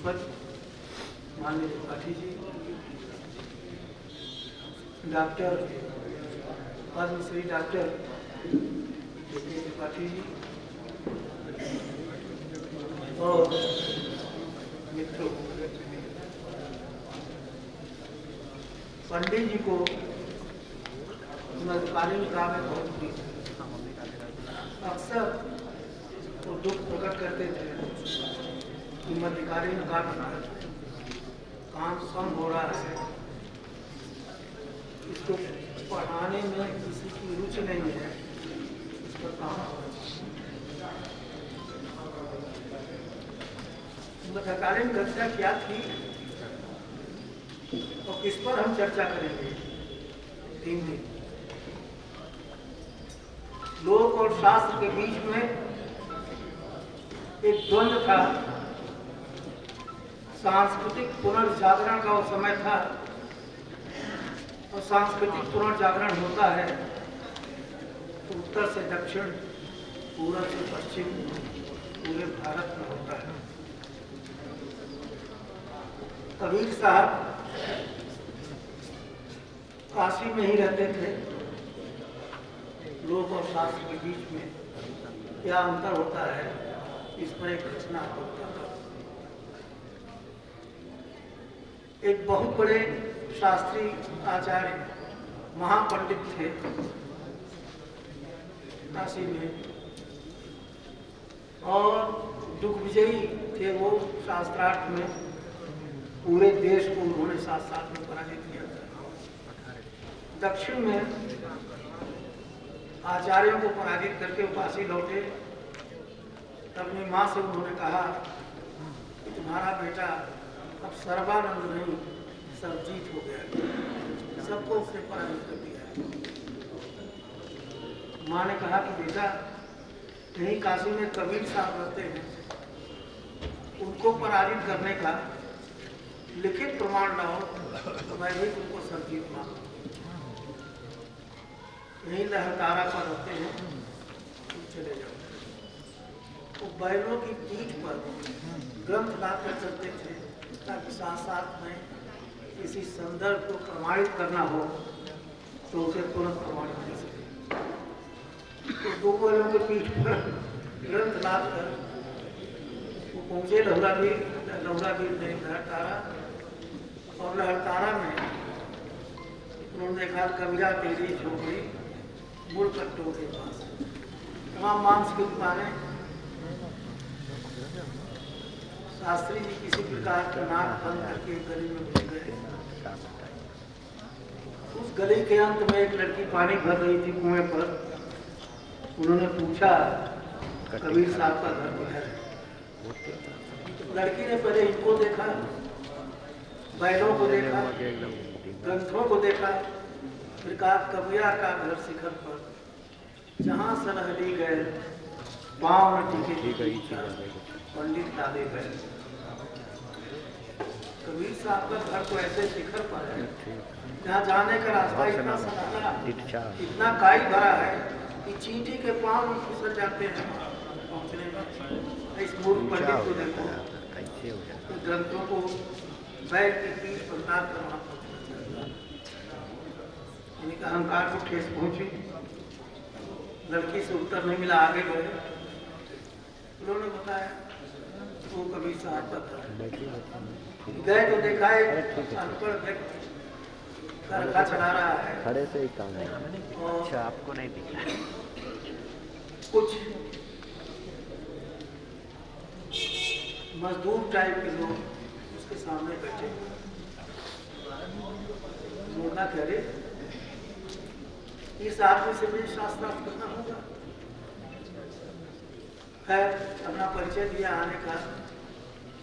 पद माननीय Tripathi ji, doctor Padmashri doctor Tripathi ji और मित्रों, पंडित जी को मध्यकालीन काल में बहुत प्रिय, अक्सर वो दुख प्रकट करते थे कि मध्यकालीन काल में काम कम हो रहा है, इसको पढ़ाने में किसी की रुचि नहीं है, इस पर काम हो रहा है। मध्यकालीन कक्षा क्या थी और किस पर हम चर्चा करेंगे? 3 दिन। लोक और शास्त्र के बीच में एक द्वंद्व था। सांस्कृतिक पुनर्जागरण का वो समय था, और सांस्कृतिक पुनर्जागरण होता है तो उत्तर से दक्षिण, पूर्व से पश्चिम, पूरे भारत में होता है। कबीर साहब काशी में ही रहते थे। लोक और शास्त्र के बीच में क्या अंतर होता है, इस पर एक रचना होता था। एक बहुत बड़े शास्त्री आचार्य महापंडित थे काशी में, और दिग्विजयी थे वो शास्त्रार्थ में। पूरे देश को उन्होंने साथ में पराजित किया था। दक्षिण में आचार्यों को पराजित करके वो काशी लौटे। तब अपनी माँ से उन्होंने कहा कि तुम्हारा बेटा अब सर्वानंद नहीं, सर्वजीत हो गया, सबको उसने पराजित कर दिया। माँ ने कहा कि बेटा, यही काशी में कबीर साहब रहते हैं, उनको पराजित करने का लिखित प्रमाण लाओ तो मैं भी तुमको सर्वजीत मानूं। यही लहरतारा पर रहते हैं, तुम चले जाओ। वो बैलों की पीठ पर ग्रंथ लाकर चलते थे, ताकि साथ साथ में किसी संदर्भ को प्रमाणित करना हो तो उसे तुरंत प्रमाणित कर सके। तो 2 बैलों की पीठ पर ग्रंथ लाकर वो पहुंचे लहरावीर ने लहरतारा, और लहरतारा में उन्होंने देखा कबीरा तेरी झोपड़ी मूल कट्टों के पास, तमाम मांस की दुकानें। शास्त्री जी किसी प्रकार का नाक बंद करके गली में घुस गए। उस गली के अंत में एक लड़की पानी भर रही थी कुएं पर। उन्होंने पूछा, कबीर साहब का घर किधर है? लड़की ने पहले इनको देखा, बैलों को देखा, ग्रंथों को देखा, फिर कहा कबीरा का घर शिखर पर, जहाँ सनहली गए पाँव न टिके पंडित डाले गए। कबीर साहब का घर तो ऐसे शिखर पर है जहाँ जाने का रास्ता इतना सनाला, इतना काई भरा है कि चींटी के पाँव में फिसल जाते हैं पहुँचने में। इस मूर्ख पंडित को देखो, ग्रंथों को बैठ के पीठ पर लाद कर वहाँ अहंकार को ठेस पहुंची। लड़की से उत्तर नहीं मिला, आगे बढ़े। उन्होंने बताया वो कबीर साहब का था। गए तो देखा अनपढ़ व्यक्ति चरखा चला रहा है, खड़े से ही काम नहीं। अच्छा, आपको नहीं दिखा? कुछ मजदूर टाइप के लोग उसके सामने बैठे। बोलना कह रहे, इस आदमी से भी शास्त्रार्थ करना होगा। खैर, अपना परिचय दिया, आने का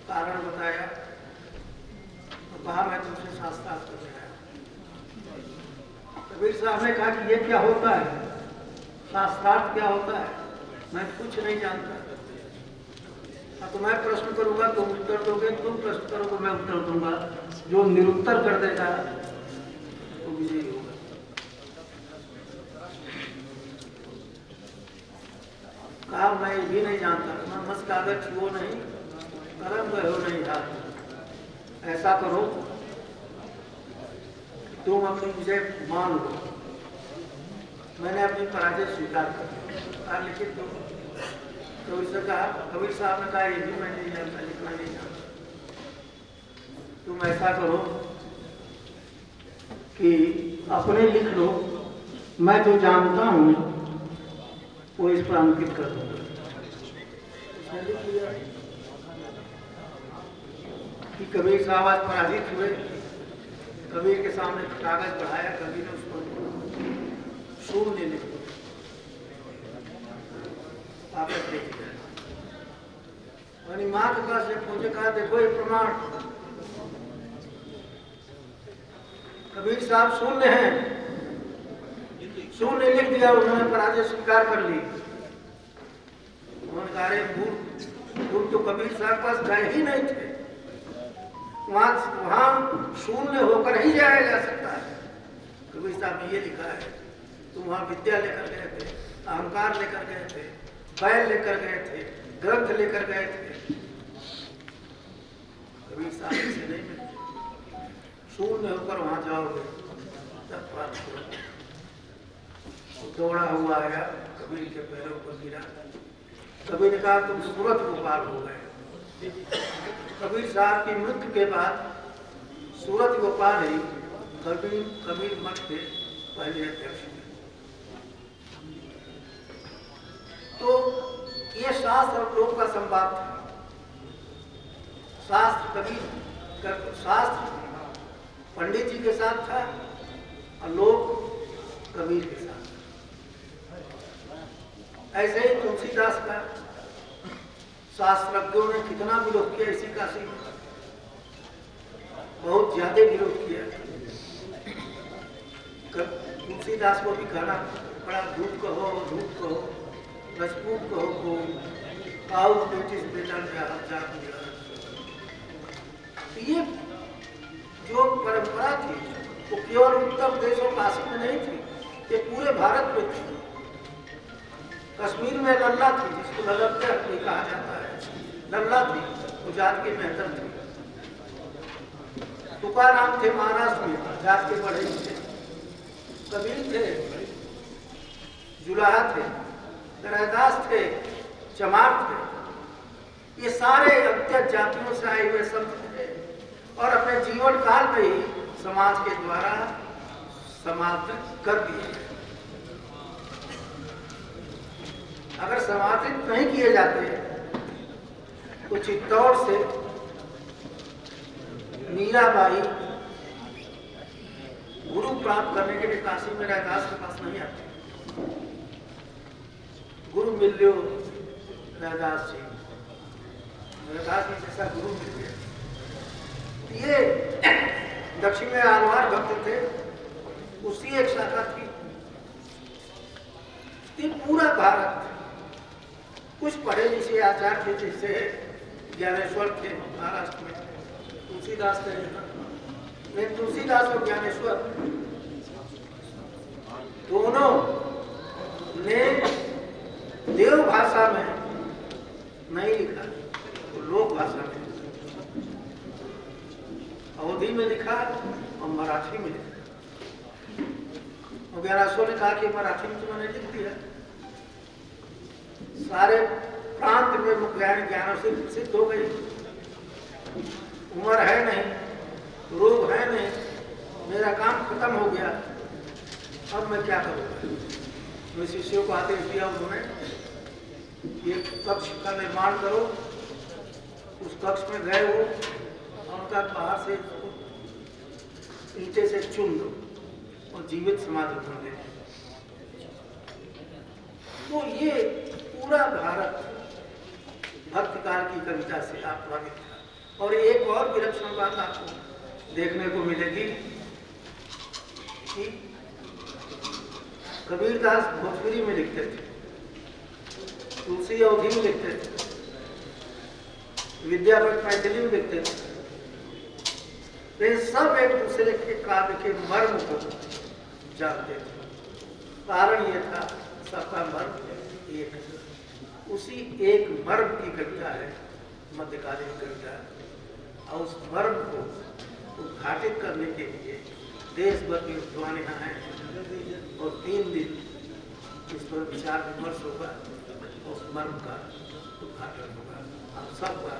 कारण बताया, तो कहा मैं तुमसे शास्त्रार्थ करने आया। कबीर साहब ने कहा कि ये क्या होता है, शास्त्रार्थ क्या होता है? मैं कुछ नहीं जानता। तो मैं प्रश्न करूंगा तुम उत्तर दोगे, तुम प्रश्न करोगे मैं उत्तर दूंगा। जो निरुत्तर कर देगा तो विजयी होगा। कहा मैं ये भी नहीं जानता, मस कागज छुओ नहीं, कलम गए हो नहीं हाथ। ऐसा करो तुम अपनी विजय मान लो, मैंने अपनी पराजय स्वीकार कर लिया। लेकिन तुम कबीर से कहा, कबीर साहब ने कहा ये भी मैं नहीं जानता, लिखना नहीं जानता। तुम ऐसा करो कि अपने लिख लो, मैं जो जानता हूं वो इस पर अंकित कर दूंगा। लिख लिया कि कबीर साहब आज पराजित हुए। कबीर के सामने कागज बढ़ाया, कबीर ने उसको शून्य लिख दिया। वापस देख लिया। माँ के पास जब मुझे कहा देखो ये प्रमाण, कबीर साहब शून्य हैं, शून्य लिख दिया, उन्होंने पराजय स्वीकार कर ली। उन्होंने कहा तुम तो कबीर साहब पास गए ही नहीं थे, वहां शून्य होकर ही जाया जा सकता है। कबीर साहब ने ये लिखा है, तुम वहां विद्या लेकर गए थे, अहंकार लेकर गए थे, बैल लेकर गए थे, ग्रंथ लेकर गए थे। कबीर साहब से नहीं मिलते, शून्य होकर वहां जाओगे तब प्राप्त करोगे। दौड़ा हुआ आया, कबीर के पैरों पर गिरा। कबीर ने कहा तुम सूरत गोपाल हो गए। कबीर साहब की मृत्यु के बाद सूरत गोपाल ही कबीर मठ के पहले अध्यक्ष थे। तो ये शास्त्र और लोक का संवाद था। शास्त्र पंडित जी के साथ था और लोक कबीर के साथ। ऐसे ही तुलसीदास का शास्त्रज्ञों ने कितना विरोध किया, इसी काशी में बहुत ज्यादा विरोध किया। तुलसीदास को भी कहना पड़ा, धूप कहो, रजपूत कहो, ये जो परंपरा थी वो केवल उत्तर प्रदेश और काशी में नहीं थी, ये पूरे भारत में थी। कश्मीर में लल्ला थी, जिसको लल्लते भी कहा जाता है, लल्ला थी, वो जात के मेहतर थे। तुकाराम थे महाराष्ट्र में, जात के बड़े थे। कबीर थे, जुलाहा थे, रैदास थे, चमार थे। ये सारे अत्यंत जातियों से आए हुए संत थे और अपने जीवन काल में ही समाज के द्वारा समाजित कर दिए। अगर समाजित नहीं किए जाते तो चित्तौड़ से मीराबाई गुरु प्राप्त करने के लिए काशी में रैदास के पास नहीं आते। गुरु मिल लो रैदास जी, रैदास जी जैसा गुरु मिल गया। ये दक्षिण में आलवार भक्त थे, उसी एक शाखा थी। ये पूरा भारत, कुछ पढ़े लिखे आचार्य थे, जैसे ज्ञानेश्वर थे महाराष्ट्र में, तुलसीदास थे। तुलसीदास और ज्ञानेश्वर दोनों ने देव भाषा में नहीं लिखा, तो लोक भाषा में, अवधी में लिखा और मराठी में लिखा। ज्ञानेश्वर ने कहा कि मराठी में तो मैंने लिख दिया, सारे प्रांत में ज्ञान से सिद्ध हो गई। उम्र है नहीं, रोग है नहीं, मेरा काम खत्म हो गया, अब मैं क्या करूँगा। मेरे शिष्यों को आदेश दिया उन्होंने, ये कक्ष का निर्माण करो। उस कक्ष में गए वो और उनका बाहर से ईंटे से चुन दो और जीवित समाधि बन गए। तो ये पूरा भारत भक्तिकाल की कविता से प्रभावित था। और एक और विलक्षण बात आपको देखने को मिलेगी कि कबीरदास भोजपुरी में लिखते थे, तुलसी अवधी में लिखते थे, विद्यापति मैथिली में लिखते थे। वे सब एक दूसरे के काव्य के मर्म को जानते थे। कारण ये था सबका मर्म एक, उसी एक मर्म की कविता है मध्यकालीन कविता। और उस मर्म को उद्घाटित करने के लिए देश भर के विद्वान यहाँ हैं और 3 दिन इस पर विचार विमर्श होगा, उस मर्म का उद्घाटन होगा। आप सबका